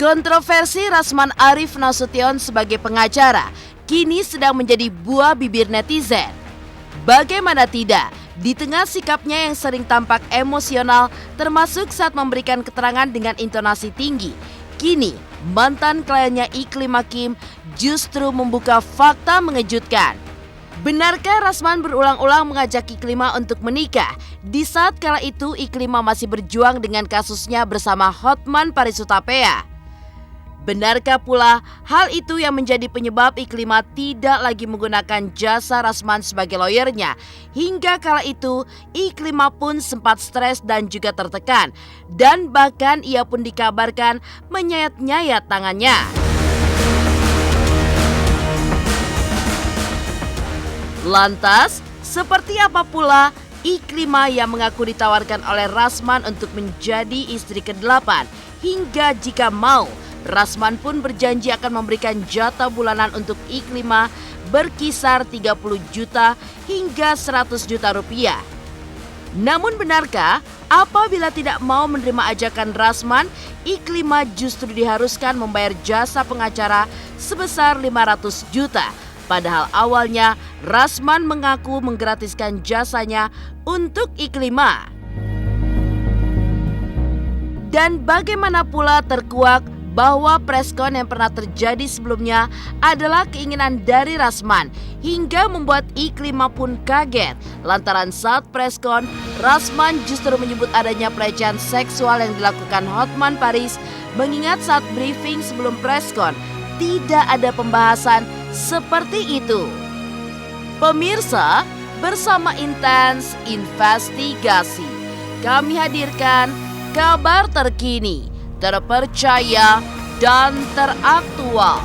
Kontroversi Rasman Arif Nasution sebagai pengacara kini sedang menjadi buah bibir netizen. Bagaimana tidak, di tengah sikapnya yang sering tampak emosional termasuk saat memberikan keterangan dengan intonasi tinggi, kini mantan kliennya Iklim Hakim justru membuka fakta mengejutkan. Benarkah Rasman berulang-ulang mengajak Iklima untuk menikah di saat kala itu Iklima masih berjuang dengan kasusnya bersama Hotman Paris Hutapea? Benarkah pula hal itu yang menjadi penyebab Iklima tidak lagi menggunakan jasa Rasman sebagai lawyernya? Hingga kala itu Iklima pun sempat stres dan juga tertekan, dan bahkan ia pun dikabarkan menyayat-nyayat tangannya. Lantas, seperti apa pula Iklima yang mengaku ditawarkan oleh Rasman untuk menjadi istri ke-8? Hingga jika mau, Rasman pun berjanji akan memberikan jatah bulanan untuk Iklima berkisar 30 juta hingga 100 juta rupiah. Namun benarkah apabila tidak mau menerima ajakan Rasman, Iklima justru diharuskan membayar jasa pengacara sebesar 500 juta? Padahal awalnya Rasman mengaku menggratiskan jasanya untuk Iklima. Dan bagaimana pula terkuak bahwa preskon yang pernah terjadi sebelumnya adalah keinginan dari Rasman, hingga membuat Iklima pun kaget lantaran saat preskon Rasman justru menyebut adanya pelecehan seksual yang dilakukan Hotman Paris, mengingat saat briefing sebelum preskon tidak ada pembahasan seperti itu. Pemirsa, bersama Intens Investigasi kami hadirkan kabar terkini, terpercaya, dan teraktual.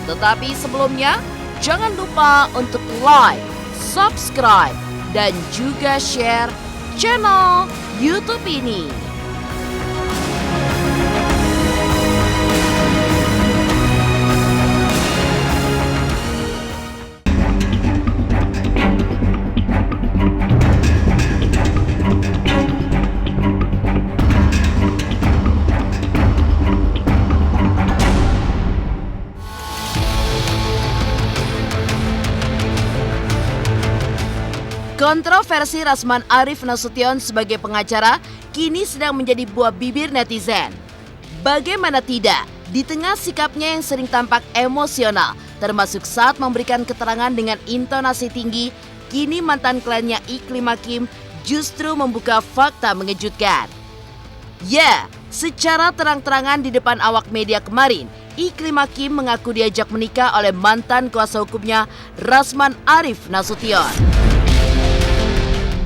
Tetapi sebelumnya, jangan lupa untuk like, subscribe, dan juga share channel YouTube ini. Kontroversi Rasman Arif Nasution sebagai pengacara kini sedang menjadi buah bibir netizen. Bagaimana tidak, di tengah sikapnya yang sering tampak emosional, termasuk saat memberikan keterangan dengan intonasi tinggi, kini mantan kliennya Iklim Hakim justru membuka fakta mengejutkan. Ya, secara terang-terangan di depan awak media kemarin, Iklim Hakim mengaku diajak menikah oleh mantan kuasa hukumnya Rasman Arif Nasution.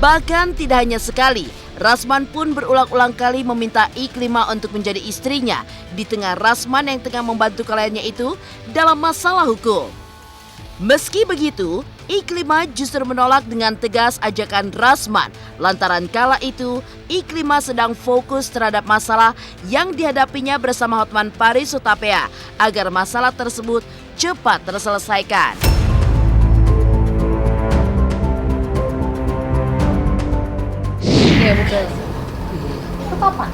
Bahkan tidak hanya sekali, Rasman pun berulang-ulang kali meminta Iklima untuk menjadi istrinya di tengah Rasman yang tengah membantu kliennya itu dalam masalah hukum. Meski begitu, Iklima justru menolak dengan tegas ajakan Rasman lantaran kala itu Iklima sedang fokus terhadap masalah yang dihadapinya bersama Hotman Paris Hutapea agar masalah tersebut cepat terselesaikan. Iya betul. Itu kapan?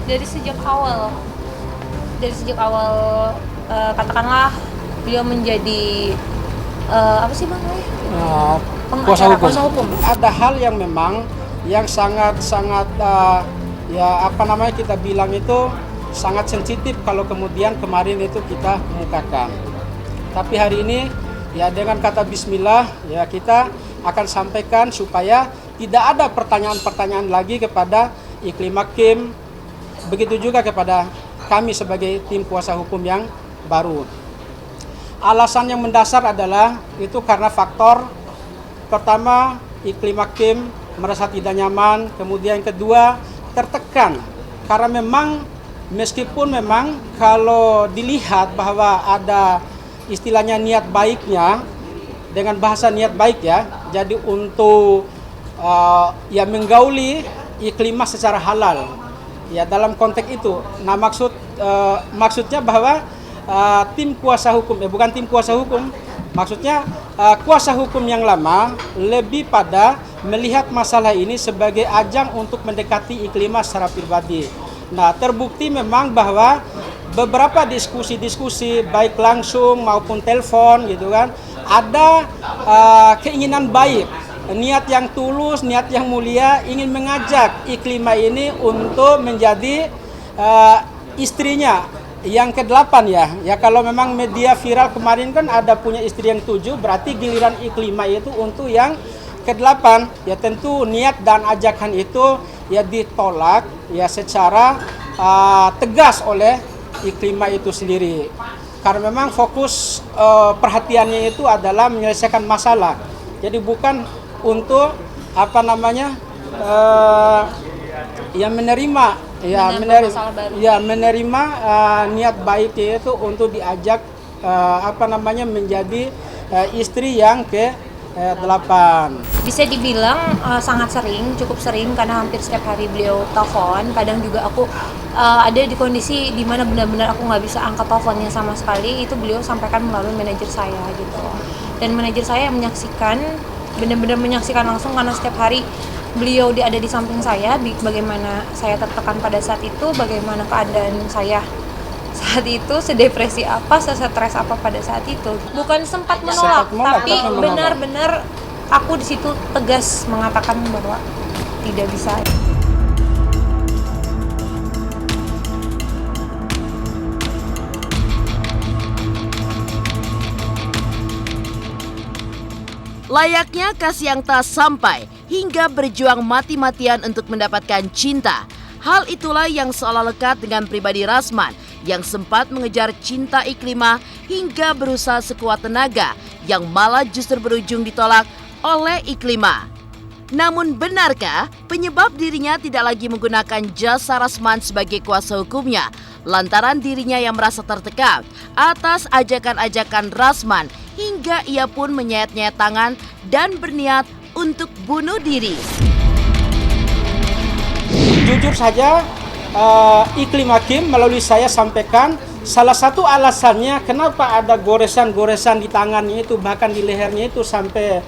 Dari sejak awal. Katakanlah beliau menjadi apa sih bang? Kuasa hukum. Ada hal yang memang yang sangat kita bilang itu sangat sensitif kalau kemudian kemarin itu kita kemukakan. Tapi hari ini ya dengan kata Bismillah ya kita akan sampaikan supaya tidak ada pertanyaan-pertanyaan lagi kepada Iklim Hakim, begitu juga kepada kami sebagai tim kuasa hukum yang baru. Alasan yang mendasar adalah itu karena faktor pertama, Iklim Hakim merasa tidak nyaman, kemudian yang kedua tertekan karena memang meskipun memang kalau dilihat bahwa ada istilahnya niat baiknya, dengan bahasa niat baik ya, jadi untuk menggauli Iklima secara halal ya dalam konteks itu. Nah maksudnya bahwa tim kuasa hukum bukan tim kuasa hukum, maksudnya kuasa hukum yang lama lebih pada melihat masalah ini sebagai ajang untuk mendekati Iklima secara pribadi. Nah, terbukti memang bahwa beberapa diskusi-diskusi baik langsung maupun telepon gitu kan, ada keinginan baik, niat yang tulus, niat yang mulia ingin mengajak Iklima ini untuk menjadi istrinya yang ke-8 ya. Ya kalau memang media viral kemarin kan ada punya istri yang 7, berarti giliran Iklima itu untuk yang ke-8. Ya tentu niat dan ajakan itu ya ditolak ya secara tegas oleh Iklima itu sendiri. Karena memang fokus perhatiannya itu adalah menyelesaikan masalah. Jadi bukan untuk apa namanya yang menerima menerima niat baiknya itu untuk diajak menjadi istri yang ke-8. Bisa dibilang sangat sering, cukup sering karena hampir setiap hari beliau telepon. Kadang juga aku ada di kondisi di mana benar-benar aku nggak bisa angkat teleponnya sama sekali. Itu beliau sampaikan melalui manajer saya gitu. Dan manajer saya menyaksikan, benar-benar menyaksikan langsung karena setiap hari beliau ada di samping saya. Bagaimana saya tertekan pada saat itu, bagaimana keadaan saya saat itu, sedepresi apa, sestres apa pada saat itu. Bukan sempat menolak, tapi benar-benar aku di situ tegas mengatakan bahwa tidak bisa. Layaknya kasih yang tak sampai hingga berjuang mati-matian untuk mendapatkan cinta. Hal itulah yang seolah lekat dengan pribadi Rasman yang sempat mengejar cinta Iklima hingga berusaha sekuat tenaga yang malah justru berujung ditolak oleh Iklima. Namun benarkah penyebab dirinya tidak lagi menggunakan jasa Rasman sebagai kuasa hukumnya lantaran dirinya yang merasa tertekan atas ajakan-ajakan Rasman hingga ia pun menyayat-nyayat tangan dan berniat untuk bunuh diri? Jujur saja, Iklima Kim melalui saya sampaikan salah satu alasannya kenapa ada goresan-goresan di tangannya itu, bahkan di lehernya itu sampai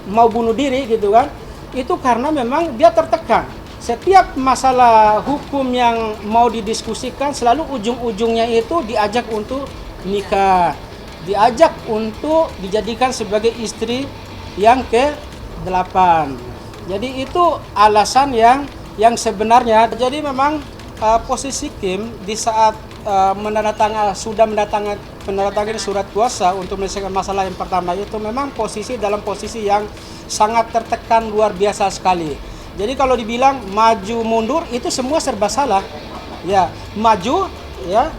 mau bunuh diri gitu kan, itu karena memang dia tertekan. Setiap masalah hukum yang mau didiskusikan selalu ujung-ujungnya itu diajak untuk nikah, diajak untuk dijadikan sebagai istri yang ke-8. Jadi itu alasan yang sebenarnya. Jadi memang posisi Kim di saat sudah menandatangani surat kuasa untuk menyelesaikan masalah yang pertama itu memang dalam posisi yang sangat tertekan luar biasa sekali. Jadi kalau dibilang maju mundur itu semua serba salah. Ya, maju ya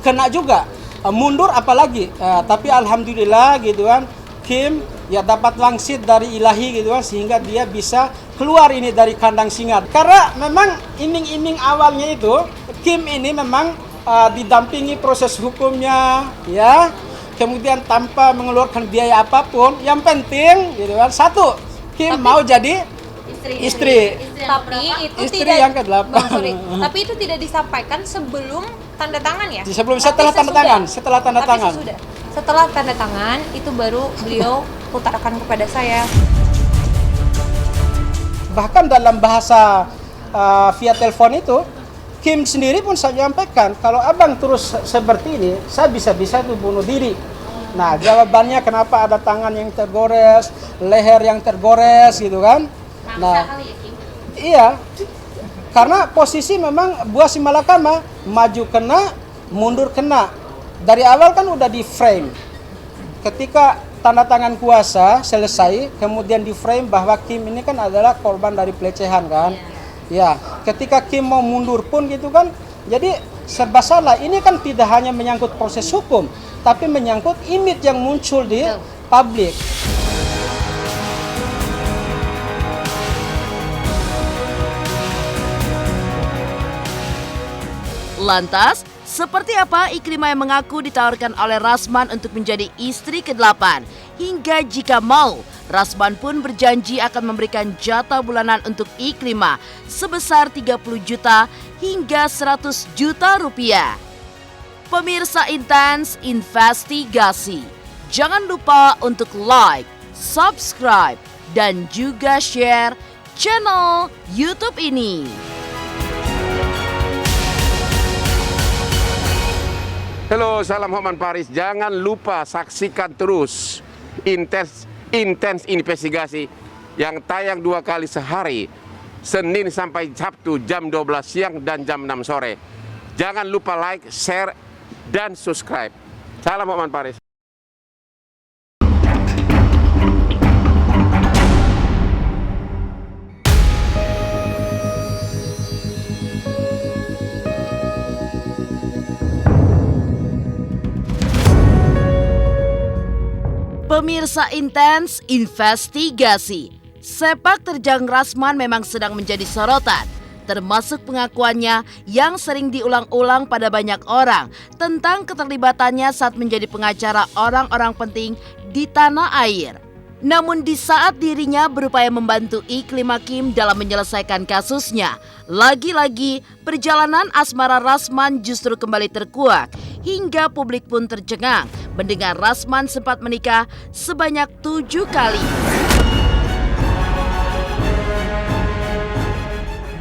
kena juga. Mundur apalagi. Tapi alhamdulillah gitu kan, Kim ya dapat wangsit dari ilahi gitu kan, sehingga dia bisa keluar ini dari kandang singa. Karena memang iming-iming awalnya itu Kim ini memang didampingi proses hukumnya ya, kemudian tanpa mengeluarkan biaya apapun. Yang penting gitu kan, satu, Kim mau jadi istri. Tapi itu istri tidak yang ke-8. Tapi itu tidak disampaikan sebelum tanda tangan ya? Setelah tanda tangan. Setelah tanda tangan itu baru beliau utarakan kepada saya. Bahkan dalam bahasa via telepon itu, Kim sendiri pun saya nyampaikan, kalau abang terus seperti ini, saya bisa-bisa tuh bunuh diri. Nah, jawabannya kenapa ada tangan yang tergores, leher yang tergores gitu kan? Nah, iya, karena posisi memang buah si malakama, maju kena, mundur kena. Dari awal kan udah di frame. Ketika tanda tangan kuasa selesai, kemudian di frame bahwa Kim ini kan adalah korban dari pelecehan kan. Ya, ketika Kim mau mundur pun gitu kan, jadi serba salah. Ini kan tidak hanya menyangkut proses hukum, tapi menyangkut image yang muncul di publik. Lantas, seperti apa Iklima yang mengaku ditawarkan oleh Rasman untuk menjadi istri ke-8? Hingga jika mau, Rasman pun berjanji akan memberikan jatah bulanan untuk Iklima sebesar 30 juta hingga 100 juta rupiah. Pemirsa Intens Investigasi, jangan lupa untuk like, subscribe, dan juga share channel YouTube ini. Halo, salam Hotman Paris. Jangan lupa saksikan terus intens investigasi yang tayang 2 kali sehari, Senin sampai Sabtu jam 12 siang dan jam 6 sore. Jangan lupa like, share, dan subscribe. Salam Hotman Paris. Pemirsa intens investigasi. Sepak terjang Rasman memang sedang menjadi sorotan, termasuk pengakuannya yang sering diulang-ulang pada banyak orang tentang keterlibatannya saat menjadi pengacara orang-orang penting di tanah air. Namun di saat dirinya berupaya membantu Iklim Hakim dalam menyelesaikan kasusnya, lagi-lagi perjalanan asmara Rasman justru kembali terkuak hingga publik pun tercengang mendengar Rasman sempat menikah sebanyak 7 kali.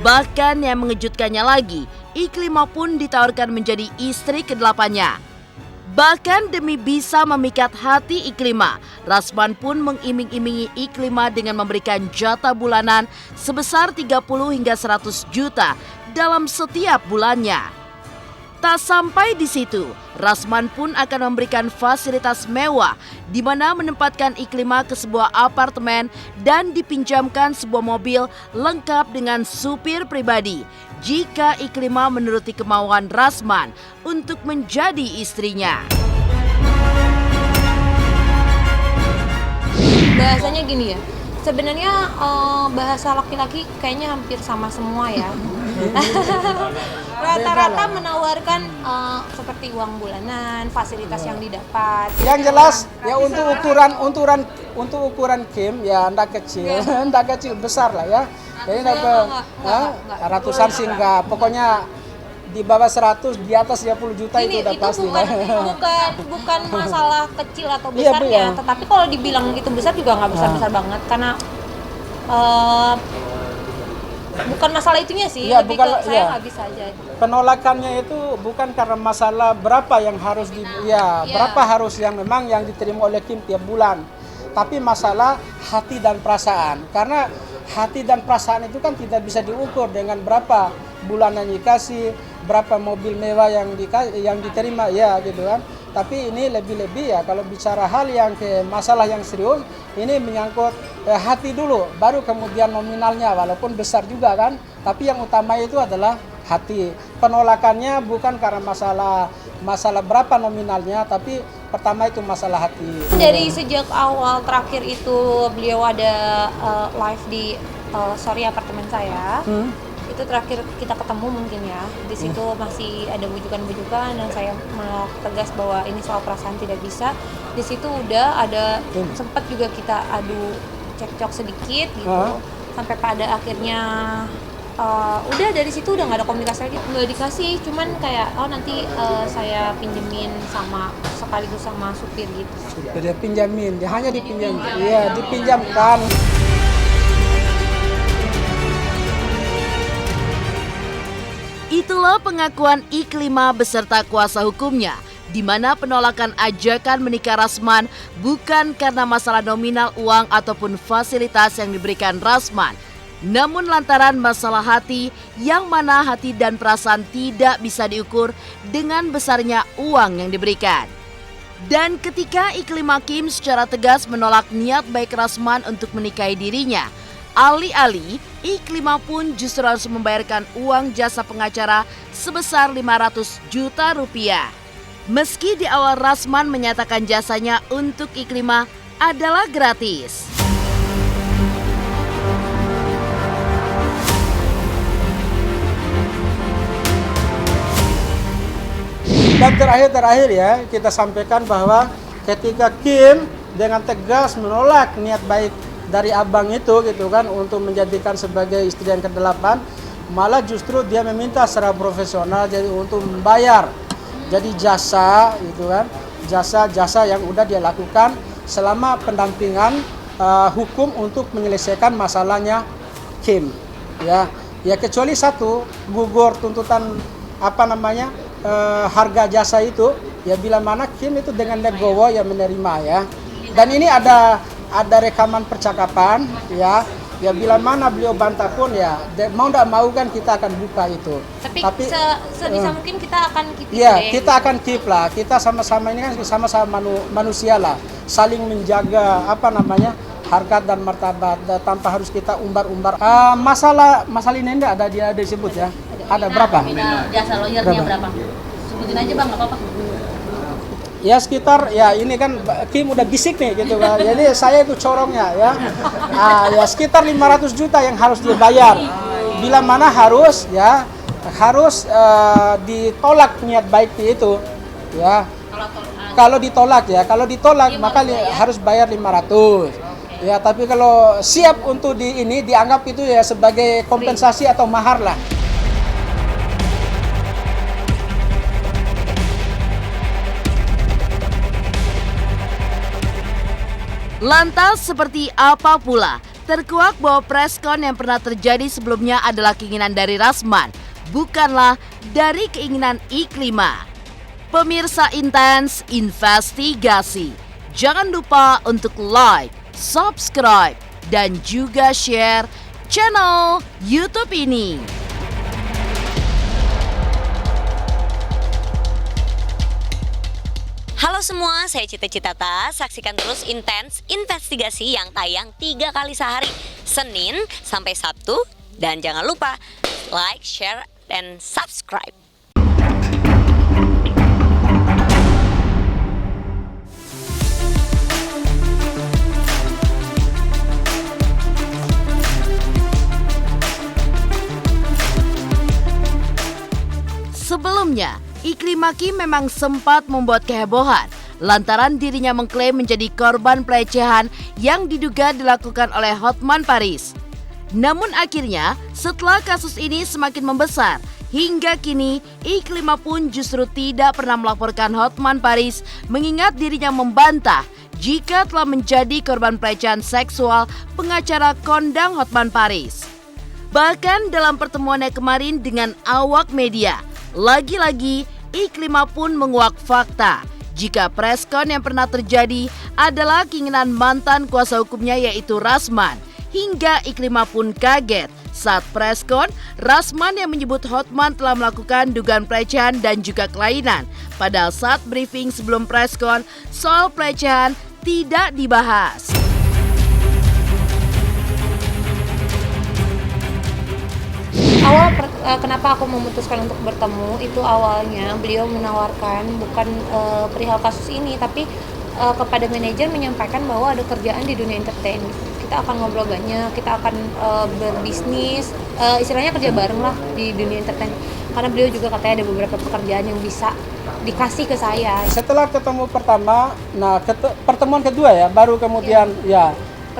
Bahkan yang mengejutkannya lagi, Iklimah pun ditawarkan menjadi istri ke-8-nya. Bahkan demi bisa memikat hati Iklimah, Rasman pun mengiming-imingi Iklimah dengan memberikan jatah bulanan sebesar 30 hingga 100 juta dalam setiap bulannya. Tak sampai di situ, Rasman pun akan memberikan fasilitas mewah di mana menempatkan Iklimah ke sebuah apartemen dan dipinjamkan sebuah mobil lengkap dengan supir pribadi jika Iklimah menuruti kemauan Rasman untuk menjadi istrinya. Bahasanya gini ya, sebenarnya bahasa laki-laki kayaknya hampir sama semua ya. Rata-rata menawarkan seperti uang bulanan, fasilitas yang didapat. Yang jelas ya untuk ukuran Kim ya enggak kecil, enggak kecil, besar lah ya. Jadi Enggak. ratusan sih enggak, pokoknya di bawah 100, di atas 30 juta Ini itu udah pasti lah. bukan masalah kecil atau Iya, Bu, besarnya, ya. tetapi kalau dibilang itu besar juga nggak besar-besar banget karena bukan masalah itunya sih, Iya, lebih bukan, ke saya iya. nggak bisa aja. Penolakannya itu bukan karena masalah berapa yang harus berapa harus yang memang yang diterima oleh Kim tiap bulan, tapi masalah hati dan perasaan. Karena hati dan perasaan itu kan tidak bisa diukur dengan berapa bulanan dikasih, berapa mobil mewah yang diterima ya gitu kan. Tapi ini lebih-lebih ya kalau bicara hal yang ke masalah yang serius, ini menyangkut hati dulu, baru kemudian nominalnya walaupun besar juga kan. Tapi yang utama itu adalah hati. Penolakannya bukan karena masalah berapa nominalnya, tapi pertama itu masalah hati. Dari sejak awal terakhir itu beliau ada live di apartemen saya. Itu terakhir kita ketemu mungkin ya. Di situ masih ada bujukan-bujukan dan saya menolak tegas bahwa ini soal perasaan tidak bisa. Di situ udah ada sempat juga kita adu cekcok sedikit gitu. Sampai pada akhirnya udah dari situ udah nggak ada komunikasi lagi, nggak dikasih, cuman kayak nanti saya pinjemin sekaligus sama supir gitu. Dia pinjamin, dia hanya dipinjam, iya dipinjamkan. Itulah pengakuan Iklimah beserta kuasa hukumnya, di mana penolakan ajakan menikah Rasman bukan karena masalah nominal uang ataupun fasilitas yang diberikan Rasman, namun lantaran masalah hati yang mana hati dan perasaan tidak bisa diukur dengan besarnya uang yang diberikan. Dan ketika Iklim Hakim secara tegas menolak niat baik Rasman untuk menikahi dirinya, alih-alih Iklimah pun justru harus membayarkan uang jasa pengacara sebesar 500 juta rupiah. Meski di awal Rasman menyatakan jasanya untuk Iklimah adalah gratis. Dan terakhir ya kita sampaikan bahwa ketika Kim dengan tegas menolak niat baik dari abang itu gitu kan untuk menjadikan sebagai istri yang ke-8, malah justru dia meminta secara profesional jadi untuk membayar jadi jasa gitu kan, jasa yang udah dia lakukan selama pendampingan hukum untuk menyelesaikan masalahnya Kim ya kecuali satu, gugur tuntutan harga jasa itu ya bila mana Kim itu dengan legowo ya menerima ya. Dan ini ada rekaman percakapan ya. Ya bila mana beliau bantah pun ya mau tidak mau kan kita akan buka itu. Tapi sebisa mungkin kita akan keep itu ya, deh. kita akan keep lah. Kita sama-sama ini kan sama-sama manusia lah. Saling menjaga harkat dan martabat tanpa harus kita umbar-umbar. Masalah ini enggak ada dia disebut ya. Ada berapa? Jasa lawyernya berapa? Sebutin aja Bang, enggak apa-apa. Ya sekitar ya ini kan Kim udah bisik nih gitu kan. Jadi saya itu corongnya ya. Ya sekitar 500 juta yang harus dia bayar. Bila mana harus ditolak niat baik itu ya. Kalau ditolak maka harus bayar 500. Ya, tapi kalau siap untuk dianggap itu ya sebagai kompensasi atau mahar lah. Lantas seperti apa pula terkuak bahwa preskon yang pernah terjadi sebelumnya adalah keinginan dari Rasman, bukanlah dari keinginan Iklima. Pemirsa Intens Investigasi, jangan lupa untuk like, subscribe, dan juga share channel YouTube ini. Halo semua, saya Cita Citata. Saksikan terus Intens Investigasi yang tayang 3 kali sehari, Senin sampai Sabtu. Dan jangan lupa like, share, dan subscribe. Sebelumnya, Iklima Kim memang sempat membuat kehebohan lantaran dirinya mengklaim menjadi korban pelecehan yang diduga dilakukan oleh Hotman Paris. Namun akhirnya setelah kasus ini semakin membesar, hingga kini Iklima pun justru tidak pernah melaporkan Hotman Paris mengingat dirinya membantah jika telah menjadi korban pelecehan seksual pengacara kondang Hotman Paris. Bahkan dalam pertemuannya kemarin dengan awak media, lagi-lagi Iklima pun menguak fakta jika preskon yang pernah terjadi adalah keinginan mantan kuasa hukumnya yaitu Rasman. Hingga Iklima pun kaget saat preskon Rasman yang menyebut Hotman telah melakukan dugaan pelecehan dan juga kelainan. Padahal saat briefing sebelum preskon soal pelecehan tidak dibahas. Kenapa aku memutuskan untuk bertemu itu awalnya beliau menawarkan bukan perihal kasus ini, tapi kepada manajer menyampaikan bahwa ada kerjaan di dunia entertain. Kita akan ngobrol banyak, kita akan berbisnis, istilahnya kerja bareng lah di dunia entertain. Karena beliau juga katanya ada beberapa pekerjaan yang bisa dikasih ke saya. Setelah ketemu pertama, pertemuan kedua ya, baru kemudian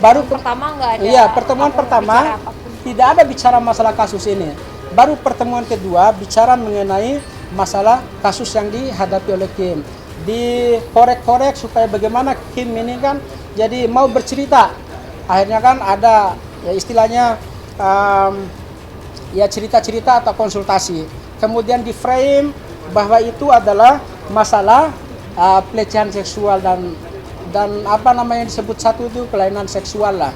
Pertama nggak ada. Iya, pertemuan pertama tidak ada bicara masalah kasus ini. Baru pertemuan kedua bicara mengenai masalah kasus yang dihadapi oleh Kim. Dikorek-korek supaya bagaimana Kim ini kan jadi mau bercerita. Akhirnya kan ada ya istilahnya ya cerita-cerita atau konsultasi. Kemudian di frame bahwa itu adalah masalah pelecehan seksual dan apa namanya disebut satu itu kelainan seksual lah.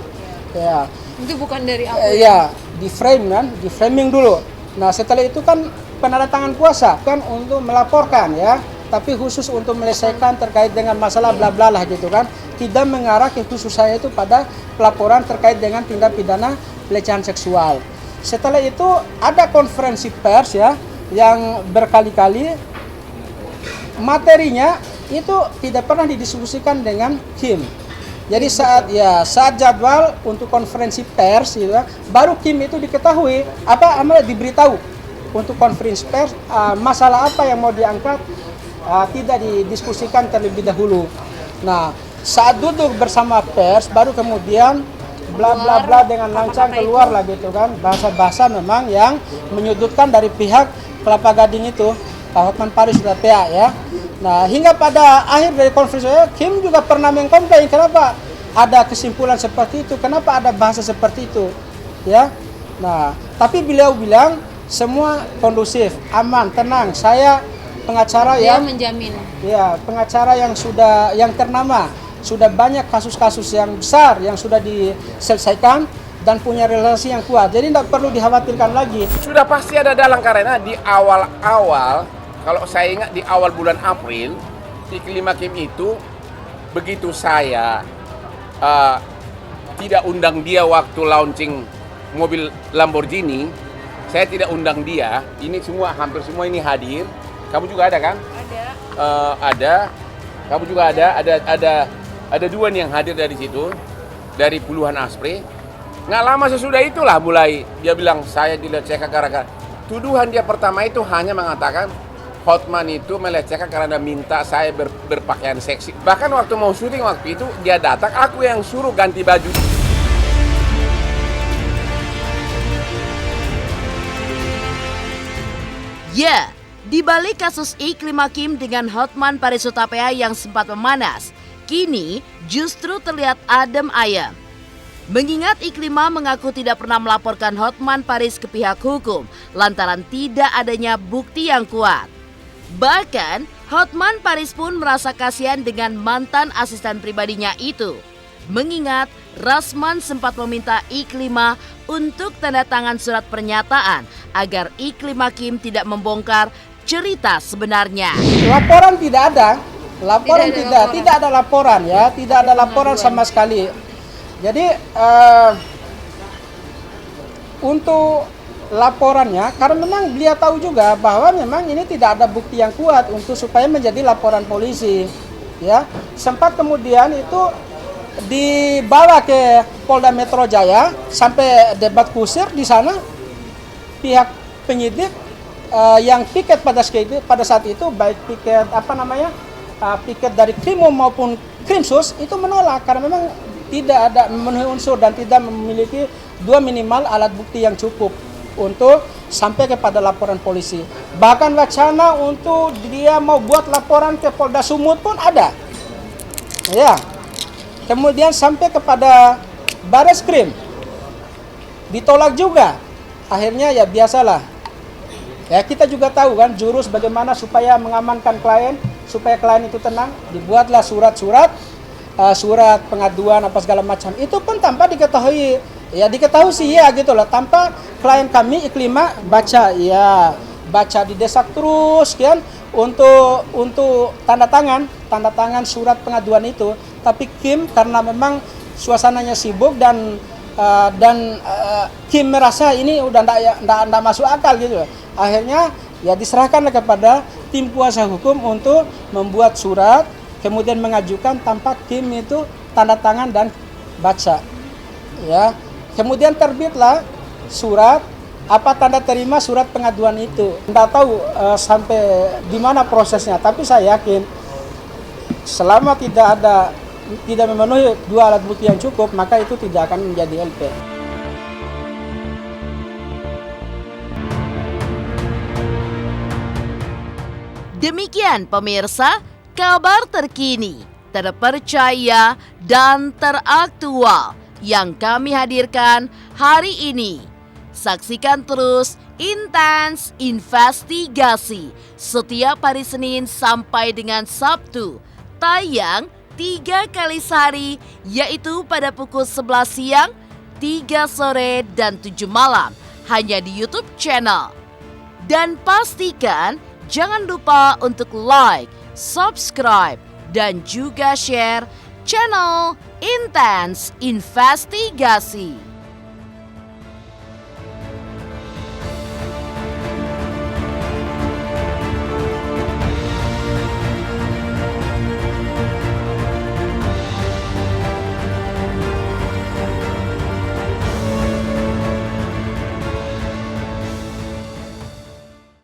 Ya. Itu bukan dari aku. Ya, di frame kan, di framing dulu. Nah, setelah itu kan penandatangan kuasa kan untuk melaporkan ya, tapi khusus untuk menyelesaikan terkait dengan masalah bla bla lah gitu kan. Tidak mengarah ke khusus saya itu pada pelaporan terkait dengan tindak pidana pelecehan seksual. Setelah itu ada konferensi pers ya yang berkali-kali materinya itu tidak pernah didiskusikan dengan Kim. Jadi saat jadwal untuk konferensi pers gitu, baru Kim itu diketahui diberitahu untuk konferensi pers masalah apa yang mau diangkat tidak didiskusikan terlebih dahulu. Nah, saat duduk bersama pers baru kemudian bla bla bla dengan lancang keluar lah gitu kan, bahasa-bahasa memang yang menyudutkan dari pihak Kelapa Gading itu, Pak Hotman Paris sudah PA ya. Nah, hingga pada akhir dari konferensi Kim juga pernah mengkomplain kenapa ada kesimpulan seperti itu, kenapa ada bahasa seperti itu, ya. Nah, tapi beliau bilang semua kondusif, aman, tenang. Saya pengacara Dia yang menjamin. ya pengacara yang ternama, sudah banyak kasus-kasus yang besar yang sudah diselesaikan dan punya relasi yang kuat. Jadi tidak perlu dikhawatirkan lagi. Sudah pasti ada dalang karena di awal-awal, kalau saya ingat di awal bulan April, Iklim Hakim itu begitu saya tidak undang dia waktu launching mobil Lamborghini, saya tidak undang dia. Ini semua, hampir semua ini hadir. Kamu juga ada kan? Ada. Ada. Kamu juga ada dua nih yang hadir dari situ, dari puluhan aspri. Nggak lama sesudah itulah mulai dia bilang saya dilecehkan karena tuduhan dia pertama itu hanya mengatakan Hotman itu melecehkan karena minta saya berpakaian seksi. Bahkan waktu mau syuting waktu itu dia datang, aku yang suruh ganti baju. Ya, di balik kasus Iklim Hakim dengan Hotman Paris Hutapea yang sempat memanas, kini justru terlihat adem ayem. Mengingat Iklima mengaku tidak pernah melaporkan Hotman Paris ke pihak hukum lantaran tidak adanya bukti yang kuat. Bahkan, Hotman Paris pun merasa kasihan dengan mantan asisten pribadinya itu. Mengingat Rasman sempat meminta Iklima untuk tanda tangan surat pernyataan agar Iklim Hakim tidak membongkar cerita sebenarnya. Laporan tidak ada, tidak ada laporan ya, tidak ada laporan sama sekali. Jadi untuk laporannya, karena memang beliau tahu juga bahwa memang ini tidak ada bukti yang kuat untuk supaya menjadi laporan polisi, ya. Sempat kemudian itu dibawa ke Polda Metro Jaya sampai debat kusir di sana. Pihak penyidik yang piket pada saat itu, baik piket piket dari Krimum maupun Krimsus itu menolak karena memang tidak ada memenuhi unsur dan tidak memiliki dua minimal alat bukti yang cukup untuk sampai kepada laporan polisi. Bahkan wacana untuk dia mau buat laporan ke Polda Sumut pun ada. Ya. Kemudian sampai kepada Bareskrim. Ditolak juga. Akhirnya ya biasalah. Ya kita juga tahu kan jurus bagaimana supaya mengamankan klien, supaya klien itu tenang. Dibuatlah surat pengaduan apa segala macam. Itu pun tanpa diketahui. Ya diketahui sih ya gitu loh. Tanpa klien kami Iklima baca didesak terus kan untuk tanda tangan surat pengaduan itu. Tapi Kim karena memang suasananya sibuk dan Kim merasa ini udah ndak masuk akal gitu. Akhirnya ya diserahkanlah kepada tim kuasa hukum untuk membuat surat, kemudian mengajukan tanpa Kim itu tanda tangan dan baca. Ya. Kemudian terbitlah surat apa tanda terima surat pengaduan itu. Nggak tahu sampai di mana prosesnya, tapi saya yakin selama tidak memenuhi dua alat bukti yang cukup, maka itu tidak akan menjadi LP. Demikian pemirsa, kabar terkini, terpercaya, dan teraktual yang kami hadirkan hari ini. Saksikan terus Intens Investigasi setiap hari Senin sampai dengan Sabtu. Tayang 3 kali sehari, yaitu pada pukul 11 siang, 3 sore, dan 7 malam, hanya di YouTube channel. Dan pastikan jangan lupa untuk like, subscribe, dan juga share channel Intens Investigasi.